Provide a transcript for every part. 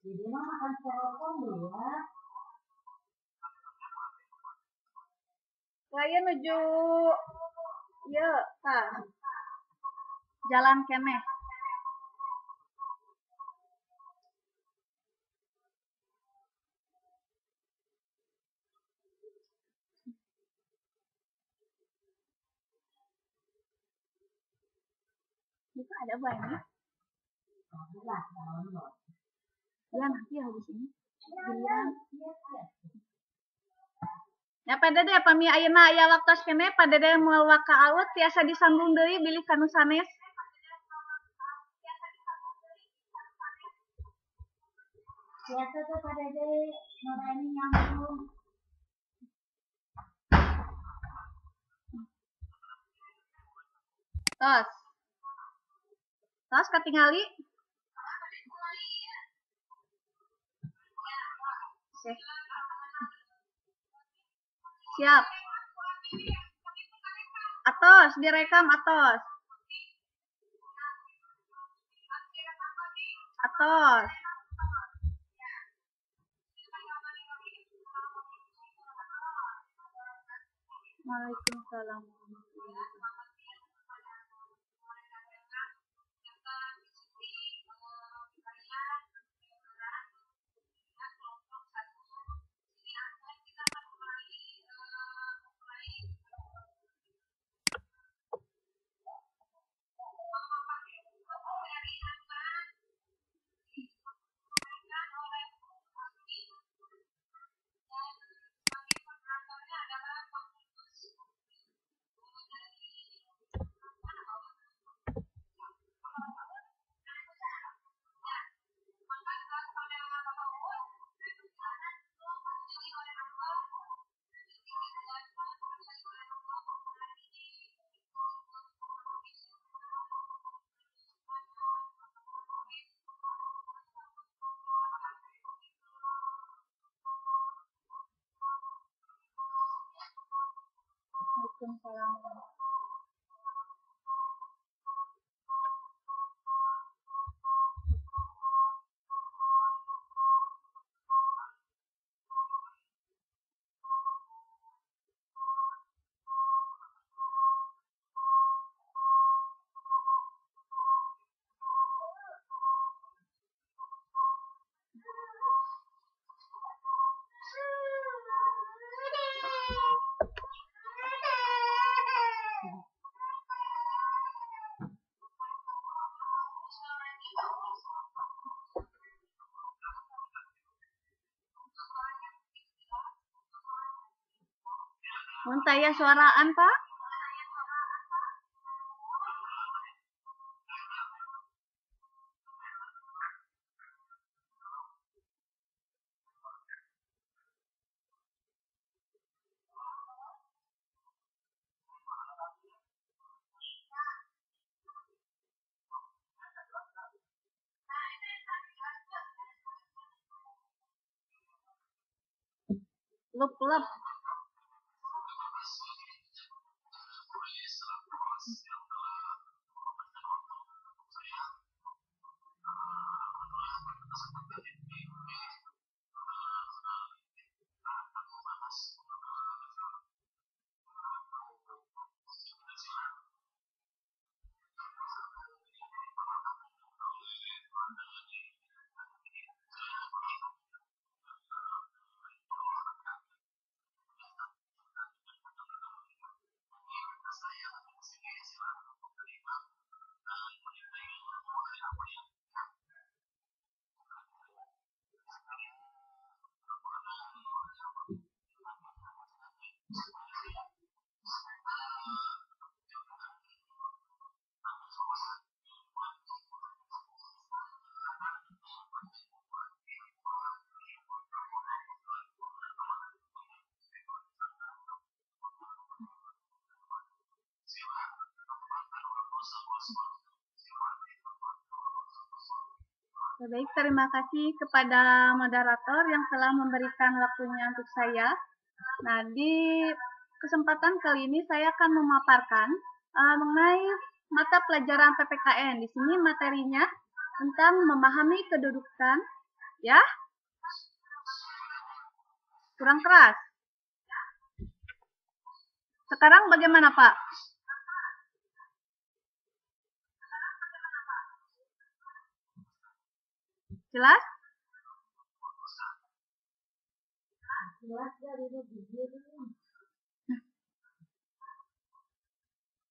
Jadi mah makan styrofoam dulu ya. Saya menuju ya, Pak. Jalan keneh. Itu ada banyak. Ya nanti habis ini. Giliran. Ya pada deh pami ayeuna aya waktos keneh pada deh moal waka aut tiasa disambung deui bilih kanu sanes. Biasa tuh pada deh norani nyambung. Tos. Tos katingali. Oke. Siap. Atos, direkam atos. Atos. Waalaikumsalam. Waalaikumsalam. Mun taya suaraan, Pak? Lep-lep. Baik, terima kasih kepada moderator yang telah memberikan waktunya untuk saya. Nah, di kesempatan kali ini saya akan memaparkan mengenai mata pelajaran PPKN. Di sini materinya tentang memahami kedudukan, Ya, kurang keras. Sekarang bagaimana, Pak? Jelas? Jelas dari bibir.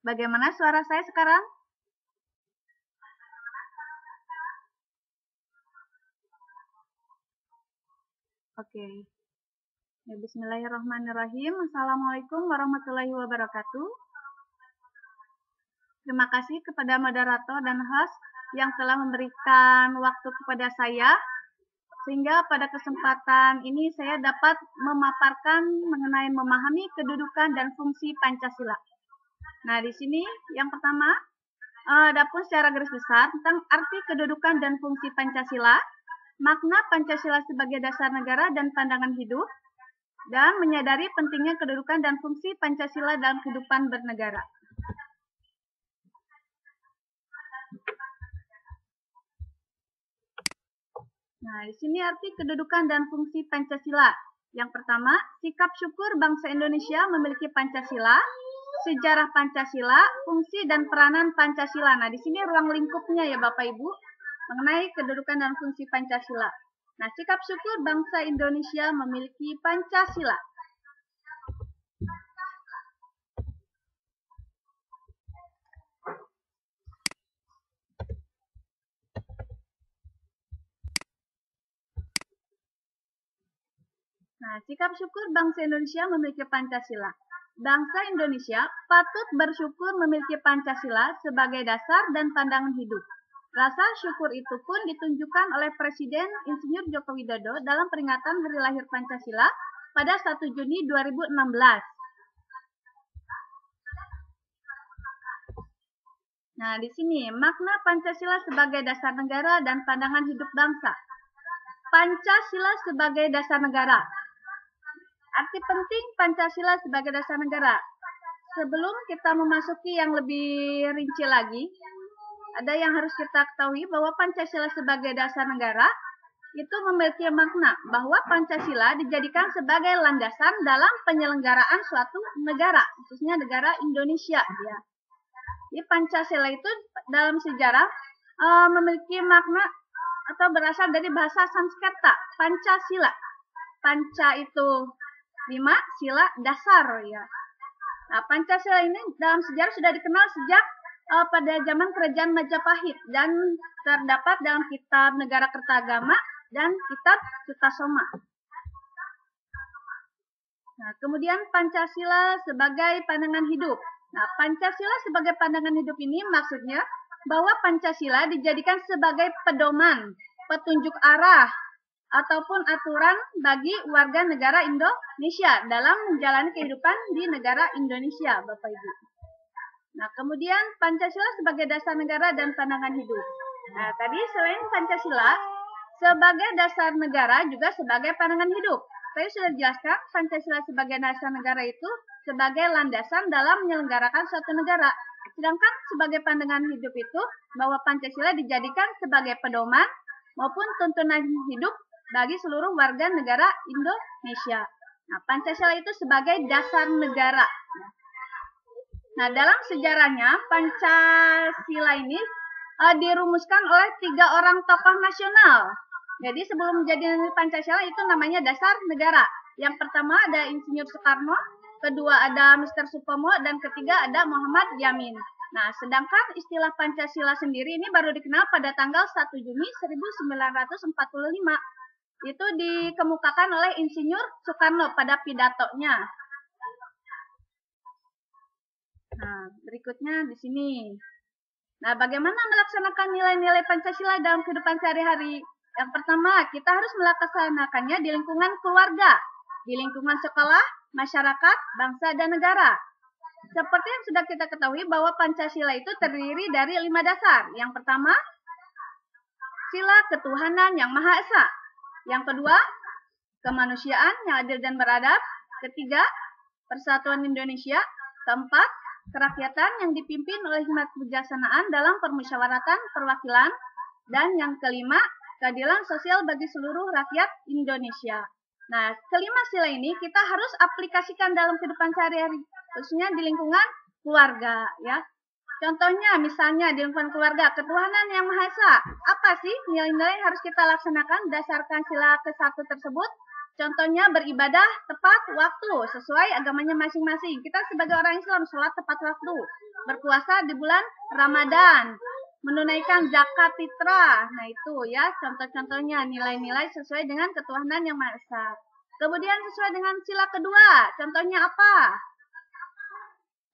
Bagaimana suara saya sekarang? Oke. Ya, bismillahirrahmanirrahim. Assalamualaikum warahmatullahi wabarakatuh. Terima kasih kepada moderator dan host yang telah memberikan waktu kepada saya, sehingga pada kesempatan ini saya dapat memaparkan mengenai memahami kedudukan dan fungsi Pancasila. Nah, di sini yang pertama, adapun secara garis besar tentang arti kedudukan dan fungsi Pancasila, makna Pancasila sebagai dasar negara dan pandangan hidup, dan menyadari pentingnya kedudukan dan fungsi Pancasila dalam kehidupan bernegara. Nah, di sini arti kedudukan dan fungsi Pancasila. Yang pertama, sikap syukur bangsa Indonesia memiliki Pancasila, sejarah Pancasila, fungsi dan peranan Pancasila. Nah, di sini ruang lingkupnya ya Bapak Ibu, mengenai kedudukan dan fungsi Pancasila. Nah, sikap syukur bangsa Indonesia memiliki Pancasila. Nah, sikap syukur bangsa Indonesia memiliki Pancasila. Bangsa Indonesia patut bersyukur memiliki Pancasila sebagai dasar dan pandangan hidup. Rasa syukur itu pun ditunjukkan oleh Presiden Insinyur Joko Widodo dalam peringatan Hari Lahir Pancasila pada 1 Juni 2016. Nah, di sini makna Pancasila sebagai dasar negara dan pandangan hidup bangsa. Pancasila sebagai dasar negara. Arti penting Pancasila sebagai dasar negara. Sebelum kita memasuki yang lebih rinci lagi, ada yang harus kita ketahui bahwa Pancasila sebagai dasar negara itu memiliki makna bahwa Pancasila dijadikan sebagai landasan dalam penyelenggaraan suatu negara, khususnya negara Indonesia. Ya. Jadi Pancasila itu dalam sejarah memiliki makna atau berasal dari bahasa Sanskerta, Pancasila. Panca itu 5, sila dasar ya. Nah, Pancasila ini dalam sejarah sudah dikenal sejak pada zaman Kerajaan Majapahit dan terdapat dalam kitab Negara Kertagama dan kitab Sutasoma. Nah, kemudian Pancasila sebagai pandangan hidup. Nah, Pancasila sebagai pandangan hidup ini maksudnya bahwa Pancasila dijadikan sebagai pedoman, petunjuk arah, ataupun aturan bagi warga negara Indonesia dalam menjalani kehidupan di negara Indonesia, Bapak Ibu. Nah, kemudian Pancasila sebagai dasar negara dan pandangan hidup. Nah, tadi selain Pancasila sebagai dasar negara juga sebagai pandangan hidup. Saya sudah jelaskan Pancasila sebagai dasar negara itu sebagai landasan dalam menyelenggarakan suatu negara. Sedangkan sebagai pandangan hidup itu bahwa Pancasila dijadikan sebagai pedoman maupun tuntunan hidup bagi seluruh warga negara Indonesia. Nah, Pancasila itu sebagai dasar negara. Nah, dalam sejarahnya Pancasila ini dirumuskan oleh 3 orang tokoh nasional. Jadi sebelum menjadi Pancasila itu namanya dasar negara. Yang pertama ada Insinyur Soekarno, kedua ada Mr. Supomo, dan ketiga ada Muhammad Yamin. Nah, sedangkan istilah Pancasila sendiri ini baru dikenal pada tanggal 1 Juni 1945. Itu dikemukakan oleh Insinyur Soekarno pada pidatonya. Nah, berikutnya di sini. Nah, bagaimana melaksanakan nilai-nilai Pancasila dalam kehidupan sehari-hari? Yang pertama, kita harus melaksanakannya di lingkungan keluarga, di lingkungan sekolah, masyarakat, bangsa, dan negara. Seperti yang sudah kita ketahui bahwa Pancasila itu terdiri dari 5 dasar. Yang pertama, sila ketuhanan yang Maha Esa. Yang kedua, kemanusiaan yang adil dan beradab. Ketiga, persatuan Indonesia. Keempat, kerakyatan yang dipimpin oleh hikmat kebijaksanaan dalam permusyawaratan perwakilan. Dan yang kelima, keadilan sosial bagi seluruh rakyat Indonesia. Nah, kelima sila ini kita harus aplikasikan dalam kehidupan sehari-hari, khususnya di lingkungan keluarga, ya. Contohnya, misalnya di lingkungan keluarga, ketuhanan yang Maha Esa. Apa sih nilai-nilai yang harus kita laksanakan berdasarkan sila ke-1 tersebut? Contohnya beribadah tepat waktu, sesuai agamanya masing-masing. Kita sebagai orang Islam sholat tepat waktu, berpuasa di bulan Ramadan, menunaikan zakat fitrah. Nah itu ya contoh-contohnya nilai-nilai sesuai dengan ketuhanan yang Maha Esa. Kemudian sesuai dengan sila kedua, contohnya apa?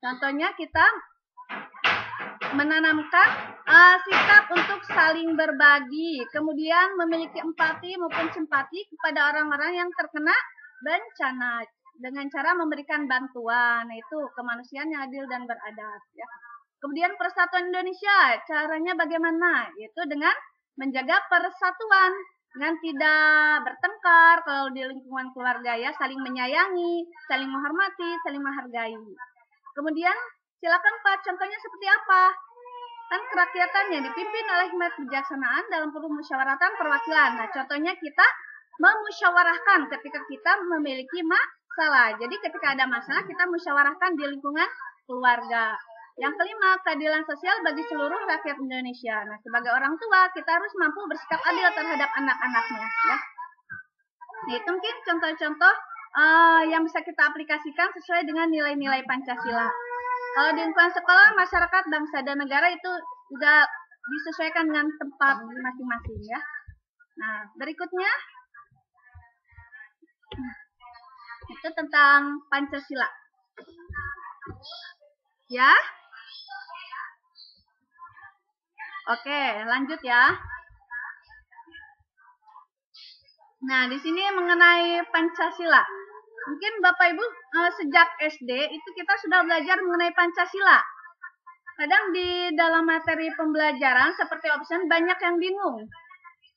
Contohnya kita menanamkan sikap untuk saling berbagi, kemudian memiliki empati maupun simpati kepada orang-orang yang terkena bencana dengan cara memberikan bantuan, yaitu kemanusiaan yang adil dan beradab. Ya. Kemudian persatuan Indonesia, caranya bagaimana? Yaitu dengan menjaga persatuan, dengan tidak bertengkar, kalau di lingkungan keluarga ya, saling menyayangi, saling menghormati, saling menghargai. Kemudian silakan Pak, contohnya seperti apa? Kan kerakyatan yang dipimpin oleh hikmat kebijaksanaan dalam permusyawaratan perwakilan. Nah, contohnya kita memusyawarahkan ketika kita memiliki masalah. Jadi ketika ada masalah, kita musyawarahkan di lingkungan keluarga. Yang kelima, keadilan sosial bagi seluruh rakyat Indonesia. Nah, sebagai orang tua, kita harus mampu bersikap adil terhadap anak-anaknya. Ya. Nah, itu mungkin contoh-contoh yang bisa kita aplikasikan sesuai dengan nilai-nilai Pancasila. Kalau di lingkungan sekolah, masyarakat, bangsa, dan negara itu juga disesuaikan dengan tempat masing-masing ya. Nah, berikutnya itu tentang Pancasila. Ya. Oke, lanjut ya. Nah, di sini mengenai Pancasila. Mungkin Bapak Ibu sejak SD itu kita sudah belajar mengenai Pancasila. Kadang di dalam materi pembelajaran seperti option banyak yang bingung.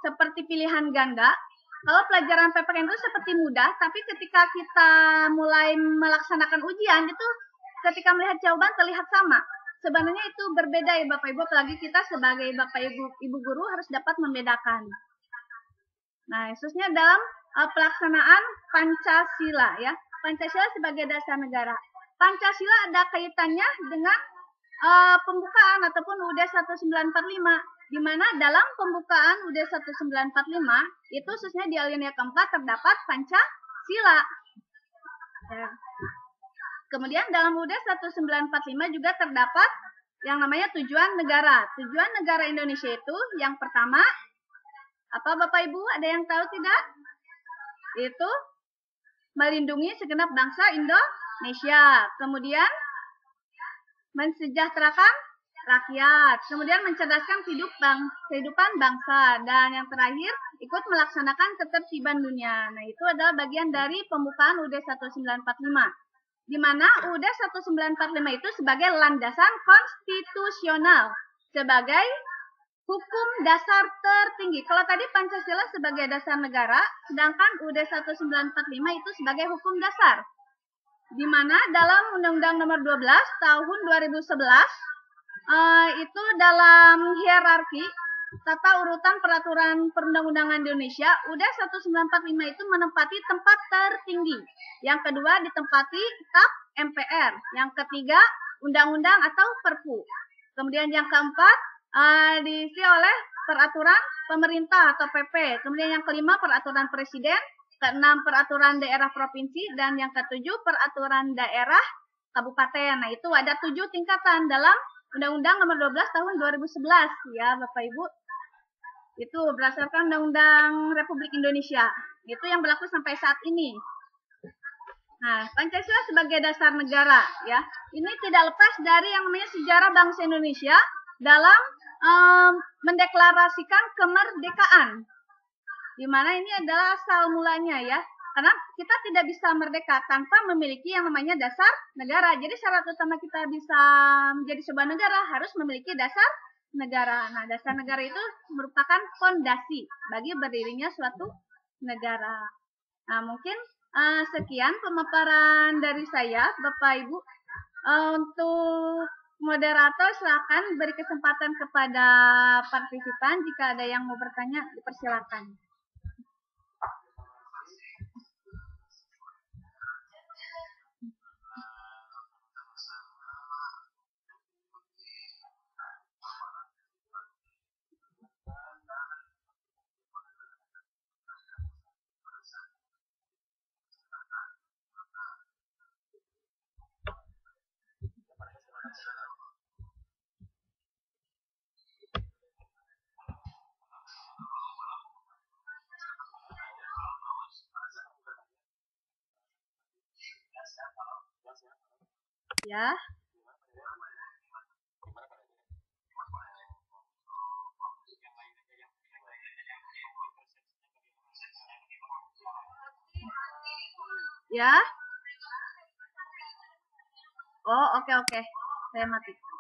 Seperti pilihan ganda. Kalau pelajaran PPKN itu seperti mudah, tapi ketika kita mulai melaksanakan ujian itu ketika melihat jawaban terlihat sama. Sebenarnya itu berbeda ya Bapak Ibu, apalagi kita sebagai Bapak Ibu guru harus dapat membedakan. Nah, khususnya dalam pelaksanaan Pancasila ya. Pancasila sebagai dasar negara. Pancasila ada kaitannya dengan pembukaan ataupun UUD 1945, di mana dalam pembukaan UUD 1945 itu khususnya di alinea keempat terdapat Pancasila. Ya. Kemudian dalam UUD 1945 juga terdapat yang namanya tujuan negara. Tujuan negara Indonesia itu yang pertama, apa Bapak Ibu ada yang tahu tidak? Itu melindungi segenap bangsa Indonesia. Kemudian mensejahterakan rakyat. Kemudian mencerdaskan kehidupan bangsa. Dan yang terakhir, ikut melaksanakan ketertiban dunia. Nah, itu adalah bagian dari pembukaan UUD 1945. Di mana UUD 1945 itu sebagai landasan konstitusional. Sebagai hukum dasar tertinggi. Kalau tadi Pancasila sebagai dasar negara, sedangkan UUD 1945 itu sebagai hukum dasar. Di mana dalam Undang-Undang Nomor 12 Tahun 2011 itu dalam hierarki tata urutan peraturan perundang-undangan Indonesia, UUD 1945 itu menempati tempat tertinggi. Yang kedua ditempati TAP MPR. Yang ketiga undang-undang atau Perpu. Kemudian yang keempat diisi oleh peraturan pemerintah atau PP. Kemudian yang kelima peraturan presiden, keenam peraturan daerah provinsi, dan yang ketujuh peraturan daerah kabupaten. Nah, itu ada 7 tingkatan dalam Undang-Undang Nomor 12 Tahun 2011 ya Bapak Ibu. Itu berdasarkan Undang-Undang Republik Indonesia. Itu yang berlaku sampai saat ini. Nah, Pancasila sebagai dasar negara ya. Ini tidak lepas dari yang namanya sejarah bangsa Indonesia dalam mendeklarasikan kemerdekaan. Di mana ini adalah asal mulanya ya. Karena kita tidak bisa merdeka tanpa memiliki yang namanya dasar negara. Jadi syarat utama kita bisa menjadi sebuah negara harus memiliki dasar negara. Nah, dasar negara itu merupakan fondasi bagi berdirinya suatu negara. Nah, mungkin sekian pemaparan dari saya, Bapak Ibu, untuk Moderator silakan beri kesempatan kepada partisipan, jika ada yang mau bertanya dipersilakan. Ya. Ya. Oh, oke. Saya mati.